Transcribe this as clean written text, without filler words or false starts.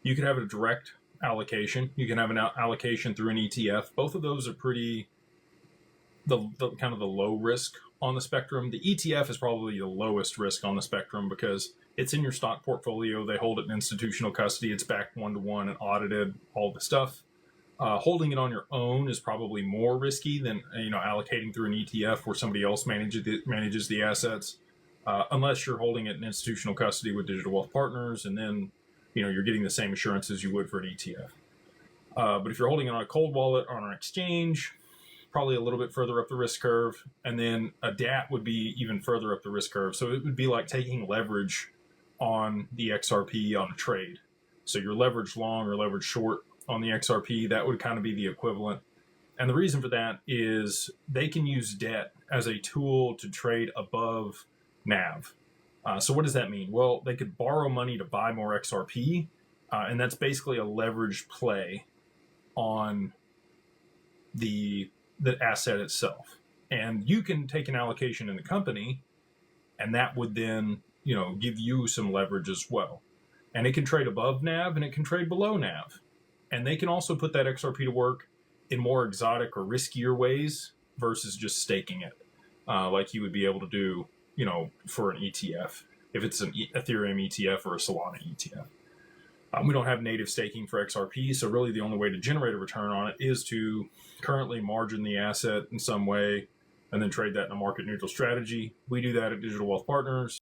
You could have a direct allocation. You can have an allocation through an ETF. Both of those are pretty the kind of the low risk on the spectrum. The ETF is probably the lowest risk on the spectrum because it's in your stock portfolio. They hold it in institutional custody. It's backed 1-to-1 and audited, all the stuff. Holding it on your own is probably more risky than allocating through an ETF where somebody else manages the assets, unless you're holding it in institutional custody with digital wealth partners, and then you're getting the same assurances you would for an ETF. But if you're holding it on a cold wallet or on an exchange, probably a little bit further up the risk curve, and then a DAT would be even further up the risk curve. So it would be like taking leverage on the XRP on a trade. So you're leveraged long or leveraged short on the XRP. That would kind of be the equivalent. And the reason for that is they can use debt as a tool to trade above NAV. So what does that mean? Well, they could borrow money to buy more XRP, and that's basically a leveraged play on the asset itself. And you can take an allocation in the company, and that would then give you some leverage as well. And it can trade above NAV and it can trade below NAV. And they can also put that XRP to work in more exotic or riskier ways versus just staking it, like you would be able to do, for an ETF, if it's an Ethereum ETF or a Solana ETF. We don't have native staking for XRP, so really the only way to generate a return on it is to currently margin the asset in some way and then trade that in a market neutral strategy. We do that at Digital Wealth Partners.